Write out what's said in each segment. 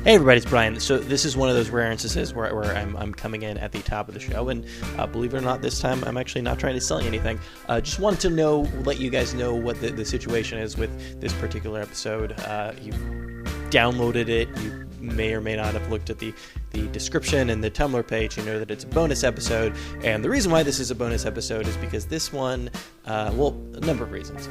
Hey everybody, it's Brian. So this is one of those rare instances where I'm coming in at the top of the show, and believe it or not, this time I'm actually not trying to sell you anything. Just wanted to let you guys know what the situation is with this particular episode. You've downloaded it. You may or may not have looked at the description and the Tumblr page. You know that it's a bonus episode, and the reason why this is a bonus episode is because this one, a number of reasons.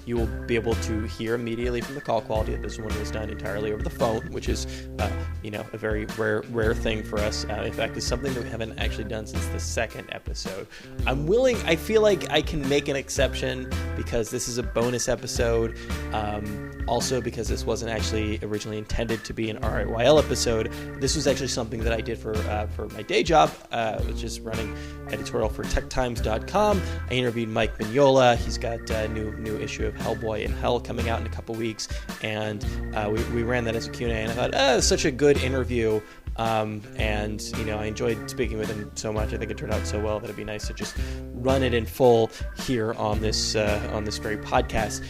You will be able to hear immediately from the call quality that this one was done entirely over the phone, which is, a very rare thing for us. In fact, it's something that we haven't actually done since the second episode. I feel like I can make an exception because this is a bonus episode. Also because this wasn't actually originally intended to be an RIYL episode. This was actually something that I did for my day job, which is running editorial for TechTimes.com. I interviewed Mike Mignola. He's got a new issue of Hellboy and Hell coming out in a couple weeks, and we ran that as a Q&A, and I thought, it's such a good interview, and I enjoyed speaking with him so much. I think it turned out so well that it'd be nice to just run it in full here on this very podcast.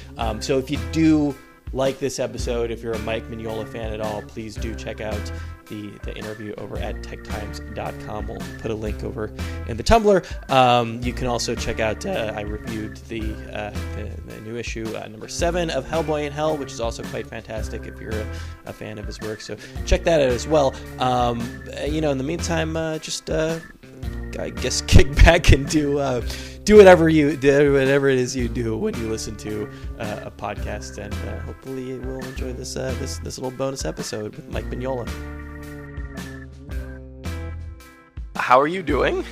So if you do like this episode, if you're a Mike Mignola fan at all, please do check out the interview over at TechTimes.com. We'll put a link over in the Tumblr. You can also check out, I reviewed the new issue, number 7 of Hellboy and Hell, which is also quite fantastic if you're a fan of his work. So check that out as well. In the meantime, I guess kick back and do whatever it is you do when you listen to a podcast, and hopefully you will enjoy this little bonus episode with Mike Mignola. How are you doing?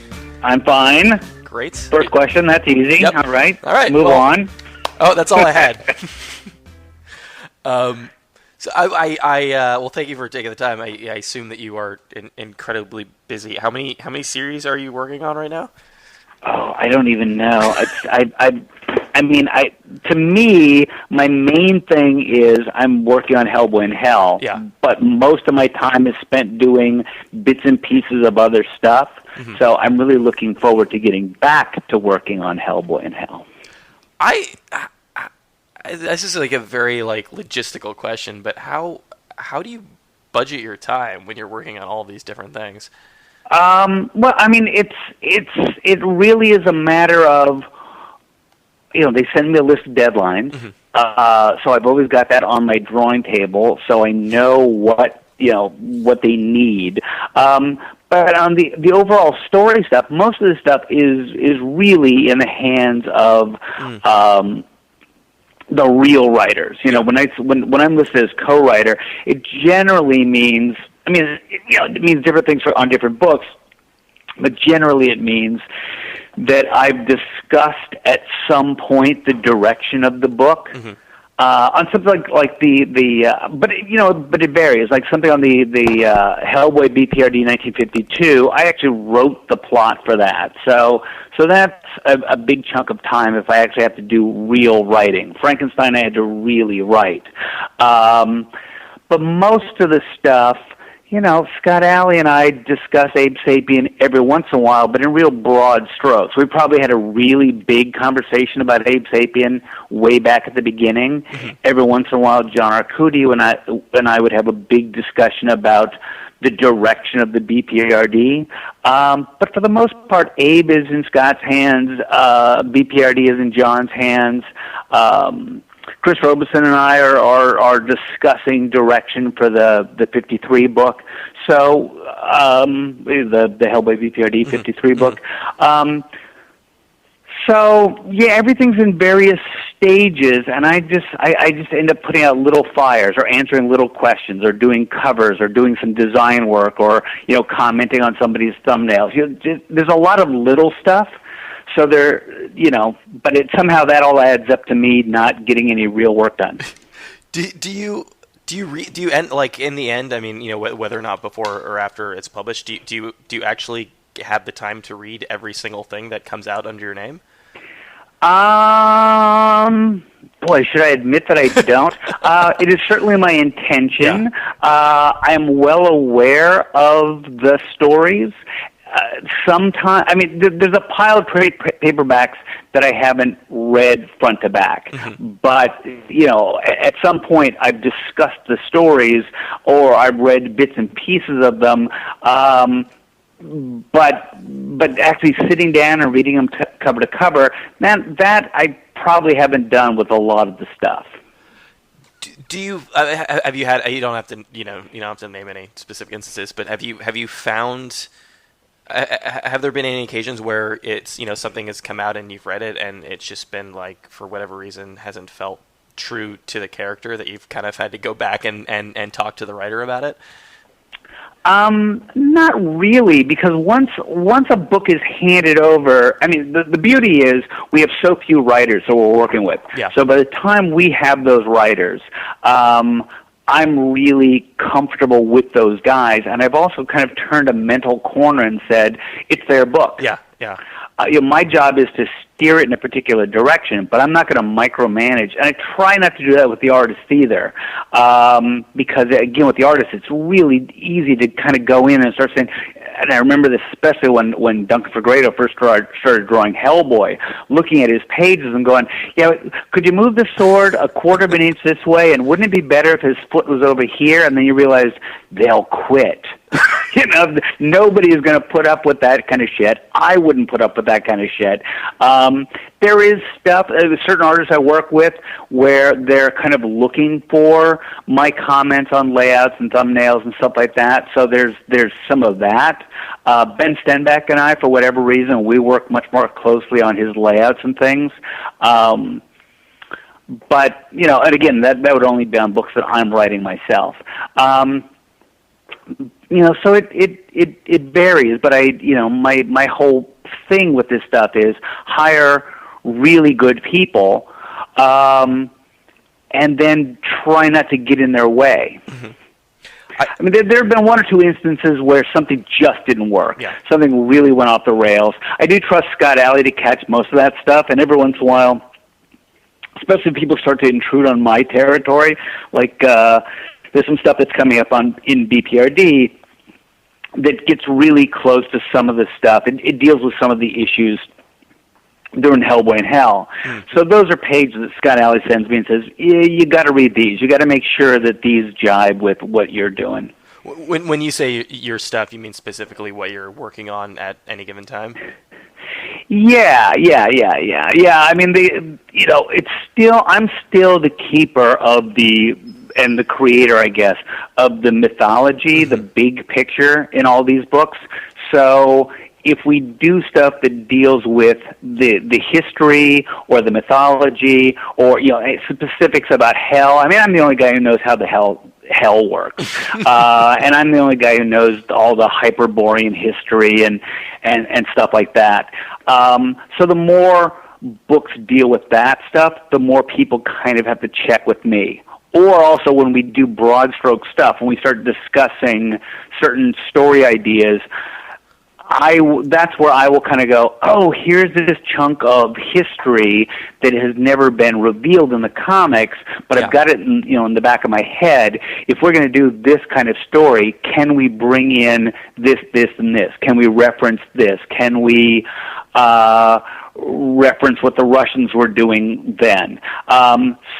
I'm fine. Great. First question, that's easy. Yep. All right. Move on. Oh, that's all I had. So I thank you for taking the time. I assume that you are incredibly busy. How many series are you working on right now? Oh, I don't even know. To me, my main thing is I'm working on Hellboy and Hell. Yeah. But most of my time is spent doing bits and pieces of other stuff. Mm-hmm. So I'm really looking forward to getting back to working on Hellboy and Hell. This is like a very logistical question, but how do you budget your time when you're working on all these different things? It really is a matter of, they send me a list of deadlines. Mm-hmm. So I've always got that on my drawing table, so I know what they need. But on the overall story stuff, most of the stuff is really in the hands of the real writers. When I'm listed as co-writer, it generally means, it means different things on different books, but generally it means that I've discussed at some point the direction of the book. Mm-hmm. On something like but it varies. Like something on the Hellboy BPRD 1952, I actually wrote the plot for that. So that's a big chunk of time if I actually have to do real writing. Frankenstein, I had to really write. But most of the stuff, Scott Alley and I discuss Abe Sapien every once in a while, but in real broad strokes. We probably had a really big conversation about Abe Sapien way back at the beginning. Mm-hmm. Every once in a while, John Arcudi and I would have a big discussion about the direction of the BPRD. But for the most part, Abe is in Scott's hands. BPRD is in John's hands. Chris Robeson and I are discussing direction for the 53 book. So the Hellboy BPRD 53 book. Everything's in various stages, and I just end up putting out little fires or answering little questions or doing covers or doing some design work or commenting on somebody's thumbnails. There's a lot of little stuff. So but somehow that all adds up to me not getting any real work done. Do you end in the end? Whether or not before or after it's published, do you actually have the time to read every single thing that comes out under your name? Boy, should I admit that I don't? It is certainly my intention. Yeah. I am well aware of the stories. Sometimes, I mean, there's a pile of paperbacks that I haven't read front to back. But, you know, at some point I've discussed the stories or I've read bits and pieces of them. But actually sitting down and reading them cover to cover, man, that I probably haven't done with a lot of the stuff. Do you have you had? You don't have to, you don't have to name any specific instances, but have you found? Have there been any occasions where it's, something has come out and you've read it and it's just been like, for whatever reason, hasn't felt true to the character, that you've kind of had to go back and talk to the writer about it? Not really, because once a book is handed over, I mean, the beauty is we have so few writers that we're working with. Yeah. So by the time we have those writers, I'm really comfortable with those guys, and I've also kind of turned a mental corner and said, it's their book. Yeah, yeah. My job is to steer it in a particular direction, but I'm not going to micromanage. And I try not to do that with the artists either, because, again, with the artists, it's really easy to kind of go in and start saying, and I remember this especially when Duncan Fegredo first started drawing Hellboy, looking at his pages and going, yeah, could you move the sword a quarter of an inch this way, and wouldn't it be better if his foot was over here? And then you realize they'll quit. Nobody is going to put up with that kind of shit. I wouldn't put up with that kind of shit. There is stuff, certain artists I work with, where they're kind of looking for my comments on layouts and thumbnails and stuff like that. So there's some of that. Ben Stenbeck and I, for whatever reason, we work much more closely on his layouts and things. But, and again, that would only be on books that I'm writing myself. So it varies, but my whole thing with this stuff is hire really good people, and then try not to get in their way. Mm-hmm. I mean, there have been one or two instances where something just didn't work. Yeah. Something really went off the rails. I do trust Scott Alley to catch most of that stuff, and every once in a while, especially if people start to intrude on my territory, like there's some stuff that's coming up in BPRD that gets really close to some of the stuff. It deals with some of the issues during Hellboy in Hell. Mm-hmm. So those are pages that Scott Alley sends me and says, you got to read these. You got to make sure that these jibe with what you're doing. When you say your stuff, you mean specifically what you're working on at any given time? Yeah. I mean, I'm still the keeper of and the creator, I guess, of the mythology, mm-hmm. the big picture in all these books. So if we do stuff that deals with the history or the mythology or specifics about hell, I mean, I'm the only guy who knows how the hell works, and I'm the only guy who knows all the Hyperborean history and stuff like that. So the more books deal with that stuff, the more people kind of have to check with me. Or also when we do broad stroke stuff, when we start discussing certain story ideas, that's where I will kind of go, oh, here's this chunk of history that has never been revealed in the comics, but I've got it in the back of my head. If we're going to do this kind of story, can we bring in this, and this? Can we reference this? Can we reference what the Russians were doing then?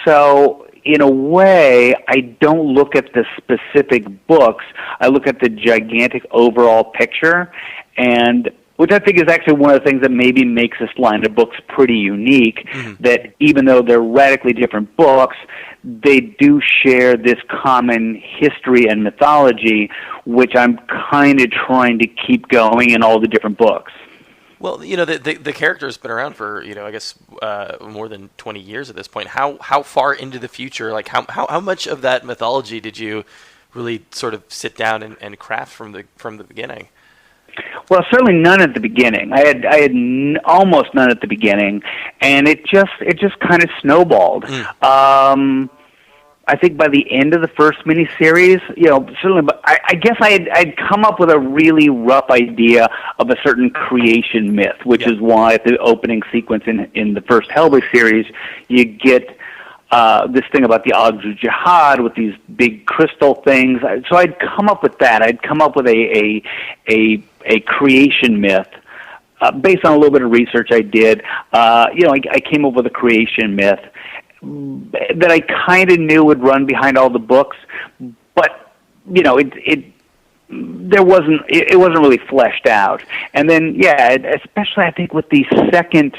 So in a way, I don't look at the specific books. I look at the gigantic overall picture, and which I think is actually one of the things that maybe makes this line of books pretty unique, mm-hmm. that even though they're radically different books, they do share this common history and mythology, which I'm kind of trying to keep going in all the different books. Well, the character's been around for, I guess, more than 20 years at this point. How far into the future, like how much of that mythology did you really sort of sit down and craft from the beginning? Well, certainly none at the beginning. I had almost none at the beginning, and it just kind of snowballed. I think by the end of the first miniseries, certainly, but I guess I'd come up with a really rough idea of a certain creation myth, which is why at the opening sequence in the first Hellboy series, you get this thing about the Ogzu Jihad with these big crystal things. So I'd come up with that. I'd come up with a a creation myth. Based on a little bit of research I did, I came up with a creation myth that I kind of knew would run behind all the books, but it wasn't really fleshed out. And then especially I think with the second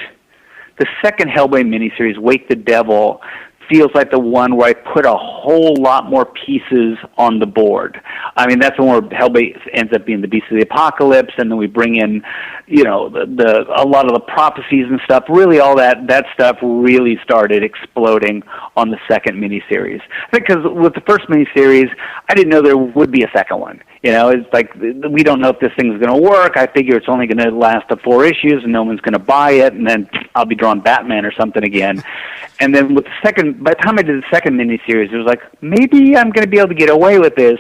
Hellboy miniseries, Wake the Devil, feels like the one where I put a whole lot more pieces on the board. I mean, that's the one where Hellboy ends up being the Beast of the Apocalypse, and then we bring in, a lot of the prophecies and stuff. Really, all that stuff really started exploding on the second miniseries. I think because with the first miniseries, I didn't know there would be a second one. It's like, we don't know if this thing's going to work. I figure it's only going to last to 4 issues, and no one's going to buy it, and then I'll be drawing Batman or something again. And then with by the time I did the second miniseries, it was like, maybe I'm going to be able to get away with this.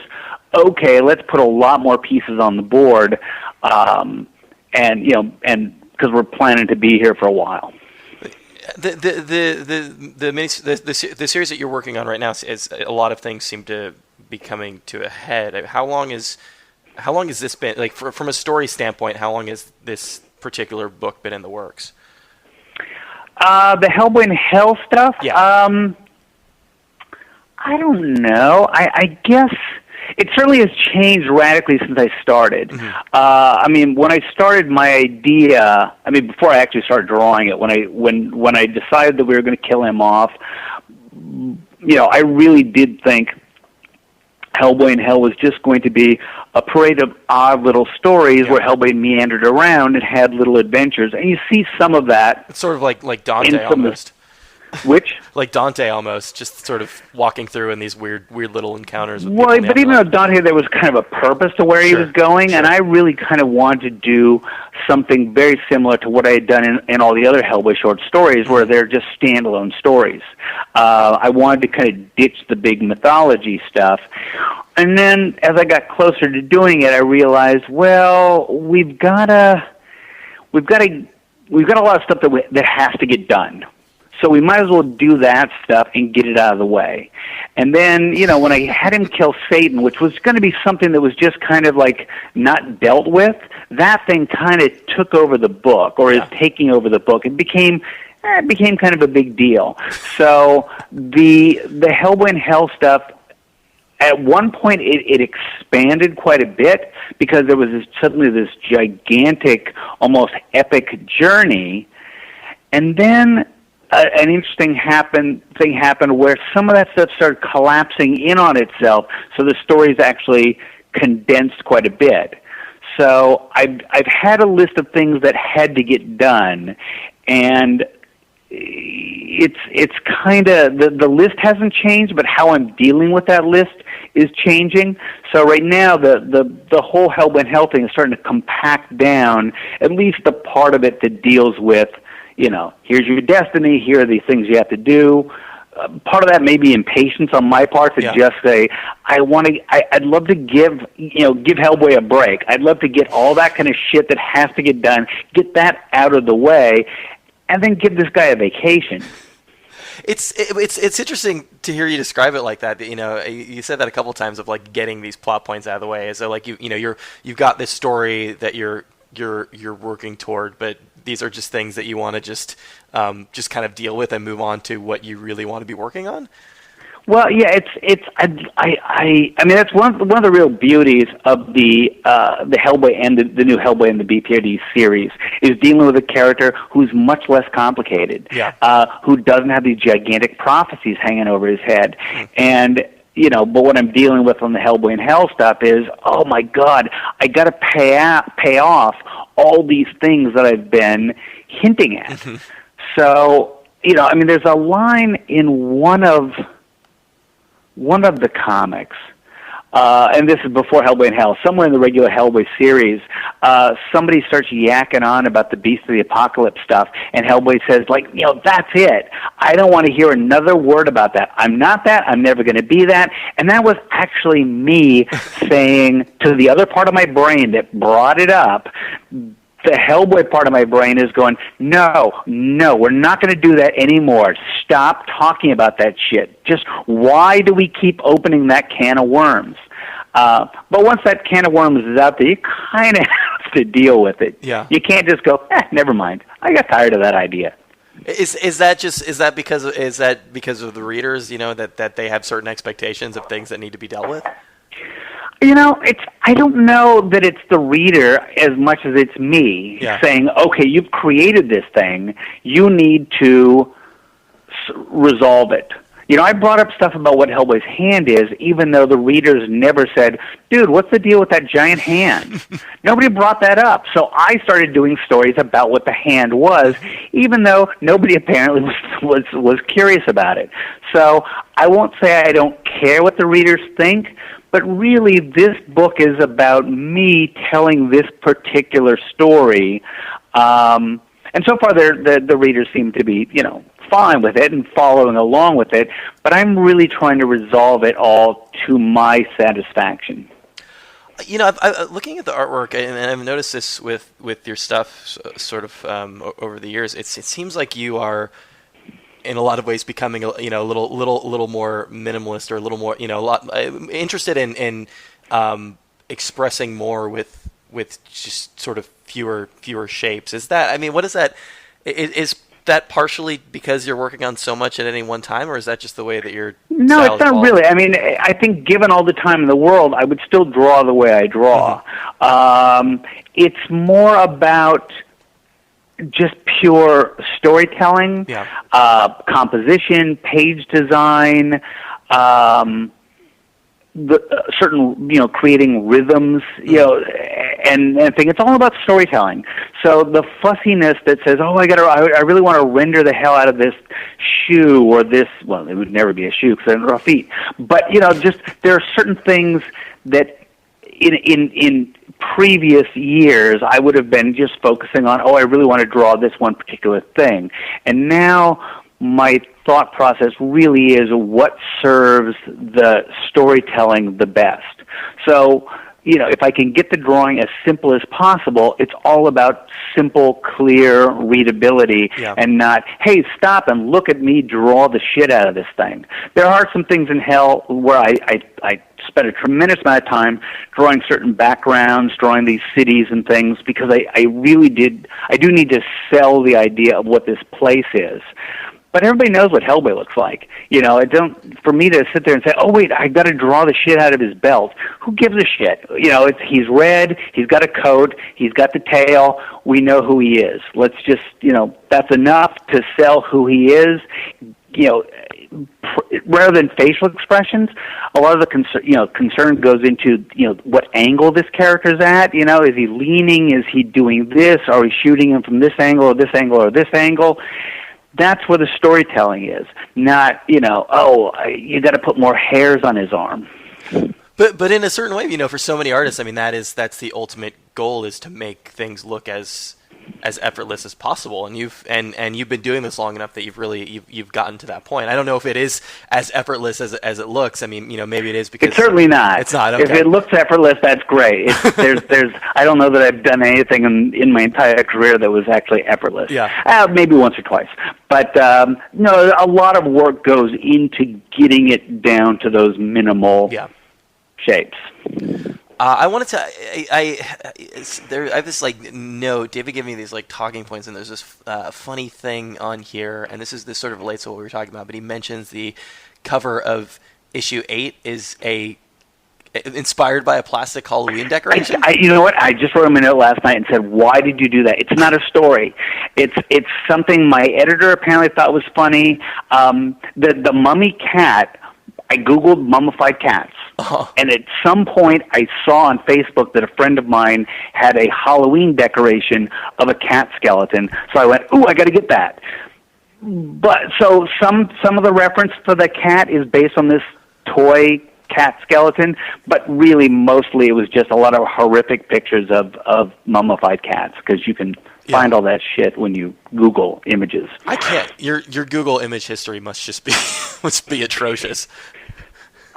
Okay, let's put a lot more pieces on the board, and because we're planning to be here for a while. The series that you're working on right now is a lot of things seem to be coming to a head. How long has this been, like, from a story standpoint? How long has this particular book been in the works? The Hellboy and Hell stuff. Yeah. I don't know. I guess it certainly has changed radically since I started. Mm-hmm. When I started my idea, before I actually started drawing it, when I decided that we were going to kill him off, I really did think Hellboy and Hell was just going to be a parade of odd little stories where Hellboy meandered around and had little adventures, and you see some of that. It's sort of like Dante almost. Which? Like Dante almost, just sort of walking through in these weird little encounters. With but even though Dante, there was kind of a purpose to where he was going, and I really kind of wanted to do something very similar to what I had done in all the other Hellboy short stories, where they're just standalone stories. I wanted to kind of ditch the big mythology stuff. And then as I got closer to doing it, I realized, well, we've got a lot of stuff that has to get done. So we might as well do that stuff and get it out of the way. And then, when I had him kill Satan, which was going to be something that was just kind of like not dealt with, that thing kind of took over the book, or is taking over the book. It became kind of a big deal. So the Hellboy and Hell stuff, at one point it expanded quite a bit because there was suddenly this gigantic, almost epic journey. And then an interesting thing happened where some of that stuff started collapsing in on itself, so the stories actually condensed quite a bit. So I've had a list of things that had to get done, and it's kind of, the list hasn't changed, but how I'm dealing with that list is changing. So right now the whole Hellboy and Hell thing is starting to compact down at least the part of it that deals with, here's your destiny, here are the things you have to do. Part of that may be impatience on my part to just say, I'd love to give Hellboy a break. I'd love to get all that kind of shit that has to get done, get that out of the way, and then give this guy a vacation. It's interesting to hear you describe it like that. You said that a couple times of like getting these plot points out of the way. So like you've got this story that you're working toward, but these are just things that you want to just kind of deal with and move on to what you really want to be working on. Well, yeah, that's one of the real beauties of the Hellboy and the new Hellboy and the BPRD series is dealing with a character who's much less complicated, who doesn't have these gigantic prophecies hanging over his head, and but what I'm dealing with on the Hellboy and Hell stuff is, oh my God, I got to pay off all these things that I've been hinting at. Mm-hmm. So there's a line in one of the comics, and this is before Hellboy and Hell, somewhere in the regular Hellboy series, somebody starts yakking on about the Beast of the Apocalypse stuff, and Hellboy says, that's it. I don't want to hear another word about that. I'm not that. I'm never going to be that. And that was actually me saying to the other part of my brain that brought it up, the Hellboy part of my brain is going, no, we're not going to do that anymore. Stop talking about that shit. Just why do we keep opening that can of worms? But once that can of worms is out there, you kind of have to deal with it. Yeah. You can't just go, never mind. I got tired of that idea. Is that because of the readers, that they have certain expectations of things that need to be dealt with? I don't know that it's the reader as much as it's me saying, okay, you've created this thing, you need to resolve it. I brought up stuff about what Hellboy's hand is, even though the readers never said, dude, what's the deal with that giant hand? Nobody brought that up. So I started doing stories about what the hand was, even though nobody apparently was curious about it. So I won't say I don't care what the readers think, but really this book is about me telling this particular story. And so far the readers seem to be, fine with it and following along with it, but I'm really trying to resolve it all to my satisfaction. I'm looking at the artwork, and I've noticed this with your stuff sort of over the years. It seems like you are, in a lot of ways, becoming a little more minimalist, or a little more a lot interested in expressing more with just sort of fewer shapes. Is that? What is that? Is that partially because you're working on so much at any one time, or is that just the way that you're? No, it's not really. I think given all the time in the world, I would still draw the way I draw. Mm-hmm. It's more about just pure storytelling, composition, page design, certain creating rhythms, and I think it's all about storytelling. So the fussiness that says, I really want to render the hell out of this shoe or this. Well, it would never be a shoe because I don't draw feet. But just there are certain things that in previous years I would have been just focusing on. I really want to draw this one particular thing, and now my thought process really is what serves the storytelling the best. So, if I can get the drawing as simple as possible, it's all about simple, clear readability and not, hey, stop and look at me draw the shit out of this thing. There are some things in Hell where I spent a tremendous amount of time drawing certain backgrounds, drawing these cities and things, because I do need to sell the idea of what this place is. But everybody knows what Hellboy looks like. For me to sit there and say, wait, I got to draw the shit out of his belt. Who gives a shit? He's red, he's got a coat, he's got the tail, we know who he is. Let's just, that's enough to sell who he is. Rather than facial expressions, a lot of the concern goes into, what angle this character's at. Is he leaning? Is he doing this? Are we shooting him from this angle or this angle or this angle? That's where the storytelling is, not, you got to put more hairs on his arm. But in a certain way, for so many artists, that's the ultimate goal, is to make things look as effortless as possible. And you've been doing this long enough that you've gotten to that point. I don't know if it is as effortless as it looks. Maybe it is because it's certainly not. It's not. Okay. If it looks effortless, that's great. There's I don't know that I've done anything in my entire career that was actually effortless. Yeah. Maybe once or twice. But no, a lot of work goes into getting it down to those minimal shapes. I wanted to. I have this note. David gave me these talking points, and there's this funny thing on here, and this sort of relates to what we were talking about. But he mentions the cover of issue 8 is inspired by a plastic Halloween decoration. You know what? I just wrote him a note last night and said, "Why did you do that?" It's not a story. It's something my editor apparently thought was funny. The mummy cat. I Googled mummified cats. Uh-huh. And at some point I saw on Facebook that a friend of mine had a Halloween decoration of a cat skeleton. So I went, I got to get that. But so some of the reference for the cat is based on this toy cat skeleton, but really mostly it was just a lot of horrific pictures of mummified cats, because you can find all that shit when you Google images. I can't. Your Google image history must be atrocious.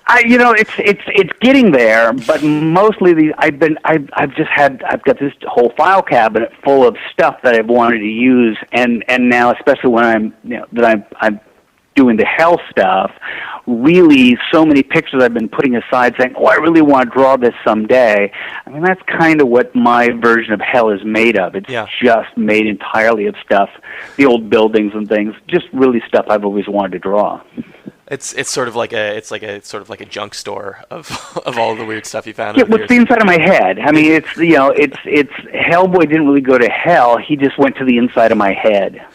It's getting there, but mostly I've got this whole file cabinet full of stuff that I've wanted to use, and now especially when I'm doing the Hell stuff, really so many pictures I've been putting aside saying, oh, I really want to draw this someday. I mean, that's kind of what my version of Hell is made of. It's just made entirely of stuff, the old buildings and things, just really stuff I've always wanted to draw. It's sort of like a junk store of all the weird stuff you found. Yeah, what's the inside of my head? I mean, it's Hellboy didn't really go to hell. He just went to the inside of my head.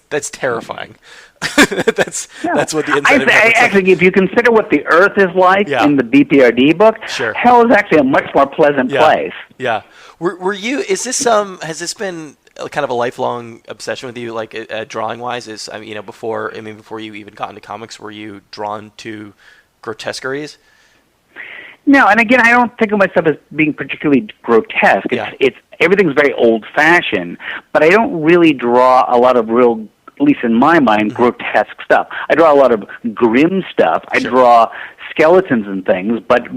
That's terrifying. That's what the inside of my head actually, if you consider what the Earth is like in the BPRD book, hell is actually a much more pleasant place. Yeah. Has this been kind of a lifelong obsession with you, like drawing wise? Before you even got into comics, were you drawn to grotesqueries? No, and again, I don't think of myself as being particularly grotesque. It's everything's very old fashioned, but I don't really draw a lot of real, at least in my mind, grotesque stuff. I draw a lot of grim stuff. I draw skeletons and things, but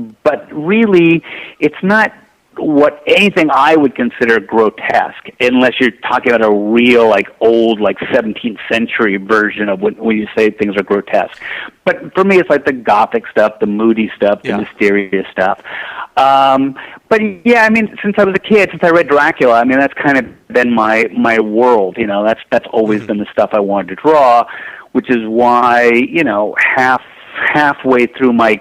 really, it's not what anything I would consider grotesque, unless you're talking about a real, old, 17th century version of when you say things are grotesque. But for me, it's like the gothic stuff, the moody stuff, the mysterious stuff. But yeah, I mean, since I was a kid, since I read Dracula, I mean, that's kind of been my world. You know, that's always been the stuff I wanted to draw, which is why, halfway through my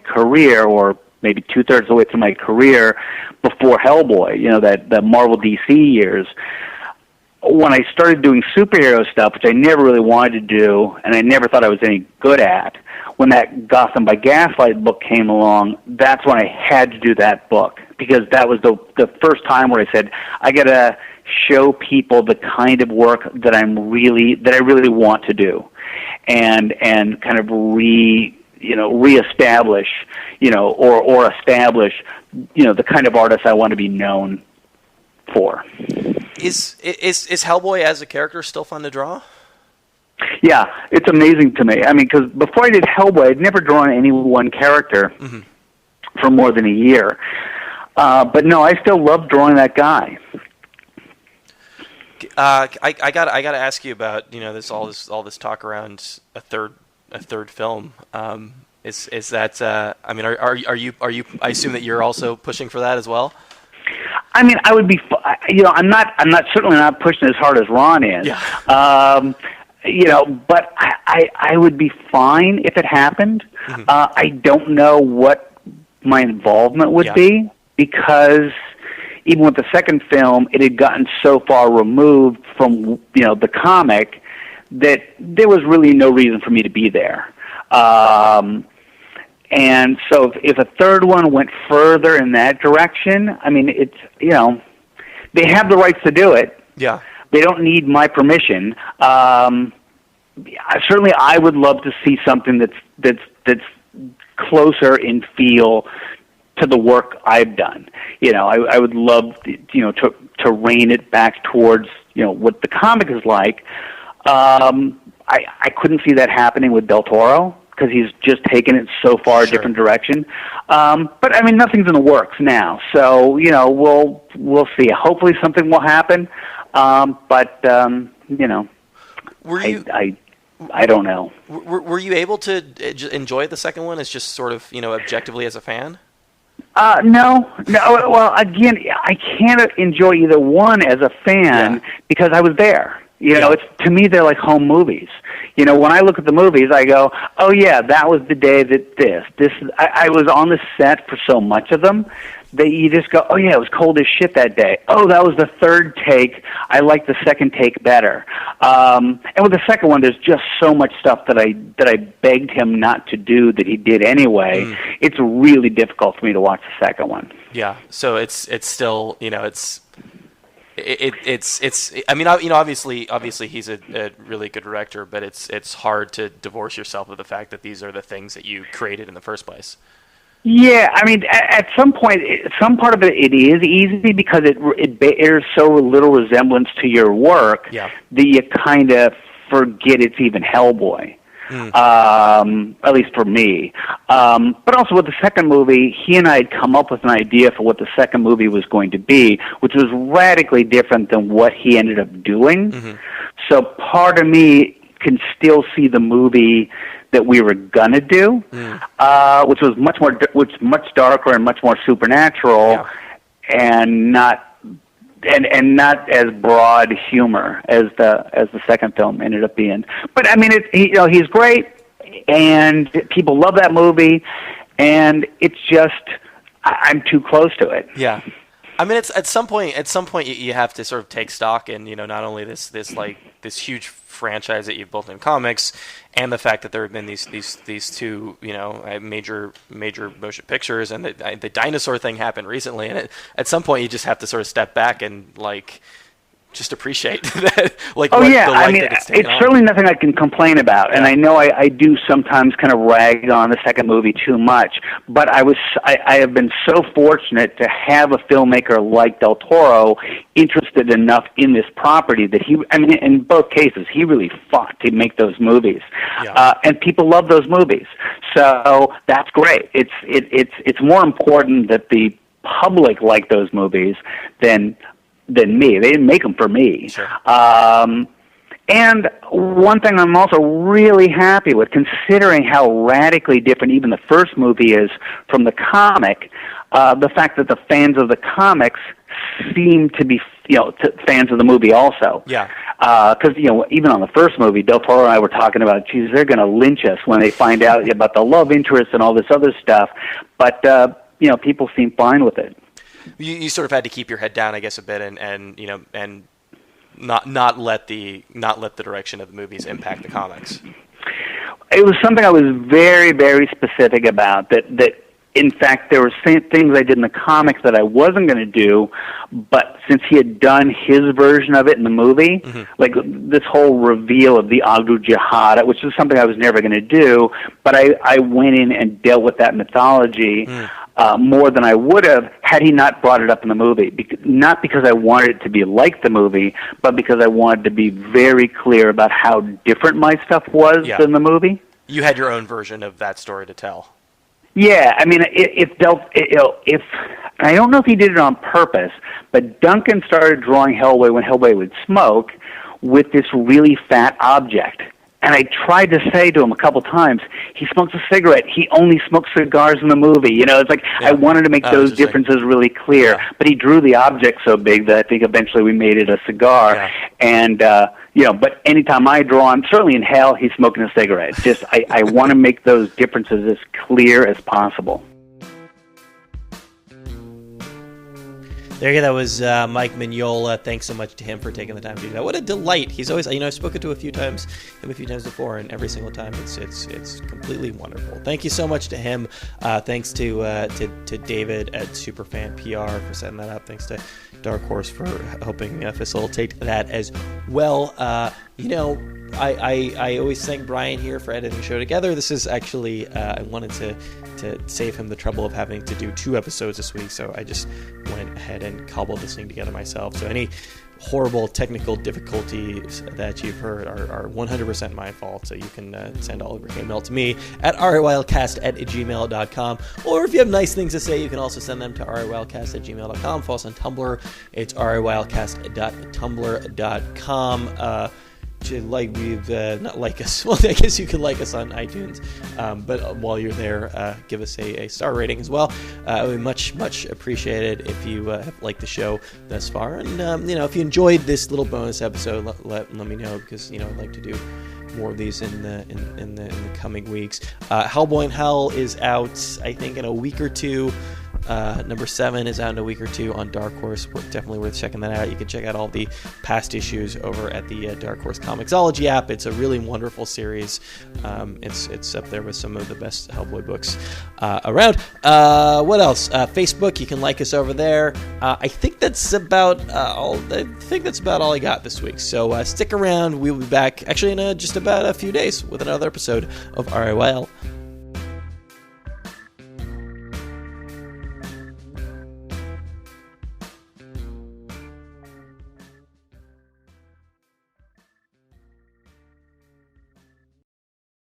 career, or maybe 2/3 of the way through my career before Hellboy, that Marvel DC years, when I started doing superhero stuff, which I never really wanted to do, and I never thought I was any good at, when that Gotham by Gaslight book came along, that's when I had to do that book, because that was the first time where I said, I got to show people the kind of work that I really want to do, and kind of reestablish, or establish, the kind of artist I want to be known for. Is Hellboy as a character still fun to draw? Yeah, it's amazing to me. I mean, because before I did Hellboy, I'd never drawn any one character for more than a year. But no, I still love drawing that guy. I gotta ask you about all this talk around a third film. Is that are you I assume that you're also pushing for that as well? I mean, I would be, I'm certainly not pushing as hard as Ron is. Yeah. But I would be fine if it happened. I don't know what my involvement would be, because even with the second film, it had gotten so far removed from the comic that there was really no reason for me to be there. And so if a third one went further in that direction, I mean, it's, they have the rights to do it. Yeah. They don't need my permission. Certainly I would love to see something that's closer in feel to the work I've done. I would love to rein it back towards, what the comic is like. I couldn't see that happening with Del Toro, because he's just taken it so far a different direction. But I mean, nothing's in the works now, so we'll see. Hopefully, something will happen. Were you? I don't know. Were you able to enjoy the second one as just sort of objectively as a fan? No. Well, again, I can't enjoy either one as a fan because I was there. It's, to me, they're like home movies. When I look at the movies, I go, oh yeah, that was the day that I was on the set for so much of them that you just go, oh yeah, it was cold as shit that day. Oh, that was the third take. I like the second take better. And with the second one, there's just so much stuff that I begged him not to do that he did anyway. It's really difficult for me to watch the second one. Yeah. So it's still, It's. I mean, obviously, he's a really good director, but it's hard to divorce yourself of the fact that these are the things that you created in the first place. Yeah, I mean, at some point, some part of it is easy because it bears so little resemblance to your work that you kind of forget it's even Hellboy. At least for me. But also with the second movie, he and I had come up with an idea for what the second movie was going to be, which was radically different than what he ended up doing. So part of me can still see the movie that we were gonna do, which was much darker and much more supernatural, and not as broad humor as the second film ended up being. But I mean, he's great, and people love that movie, and it's just I'm too close to it. Yeah. I mean, it's at some point you have to sort of take stock in, not only this huge franchise that you've built in comics, and the fact that there have been these two, major motion pictures, and the dinosaur thing happened recently, and at some point you just have to sort of step back and just appreciate that. I mean, it's certainly nothing I can complain about, and I know I do sometimes kind of rag on the second movie too much, but I have been so fortunate to have a filmmaker like Del Toro interested enough in this property that in both cases, he really fought to make those movies, and people love those movies, so that's great. It's more important that the public like those movies than me. They didn't make them for me. Sure. And one thing I'm also really happy with, considering how radically different even the first movie is from the comic, the fact that the fans of the comics seem to be, fans of the movie also. Yeah. Because, even on the first movie, Del Toro and I were talking about, geez, they're going to lynch us when they find out about the love interest and all this other stuff. But, people seem fine with it. You sort of had to keep your head down, I guess, a bit, and not let the direction of the movies impact the comics. It was something I was very, very specific about. That in fact, there were things I did in the comics that I wasn't going to do, but since he had done his version of it in the movie, like this whole reveal of the Agdu Jihad, which is something I was never going to do, but I went in and dealt with that mythology. More than I would have had he not brought it up in the movie. Not because I wanted it to be like the movie, but because I wanted to be very clear about how different my stuff was than the movie. You had your own version of that story to tell. Yeah, I mean, if I don't know if he did it on purpose, but Duncan started drawing Hellboy when Hellboy would smoke with this really fat object. And I tried to say to him a couple times, he smokes a cigarette. He only smokes cigars in the movie. It's like I wanted to make those differences really clear. Yeah. But he drew the object so big that I think eventually we made it a cigar. Yeah. And, but anytime I draw him, certainly in Hell, he's smoking a cigarette. Just I want to make those differences as clear as possible. There you go. That was Mike Mignola. Thanks so much to him for taking the time to do that. What a delight! He's always, I've spoken to him a few times before, and every single time it's completely wonderful. Thank you so much to him. Thanks to David at Superfan PR for setting that up. Thanks to Dark Horse for helping facilitate that as well. I always thank Brian here for editing the show together. This is actually I wanted to save him the trouble of having to do 2 episodes this week, so I just went ahead and cobbled this thing together myself. So any horrible technical difficulties that you've heard are 100% my fault, so you can send all of your hate mail to me at riwildcast@gmail.com, or if you have nice things to say, you can also send them to riwildcast@gmail.com. Follow us on Tumblr. It's riwildcast.tumblr.com. Not like us. Well, I guess you can like us on iTunes, but while you're there, give us a star rating as well. It would be much appreciated if you have liked the show thus far, and if you enjoyed this little bonus episode, let me know, because I'd like to do more of these in the coming weeks. Hellboy in Hell is out, I think, in a week or two. Number 7 is out in a week or two on Dark Horse. Definitely worth checking that out. You can check out all the past issues over at the Dark Horse Comixology app. It's a really wonderful series. It's up there with some of the best Hellboy books around. What else? Facebook. You can like us over there. I think that's about all. I think that's about all I got this week. So stick around. We'll be back actually in just about a few days with another episode of RIYL.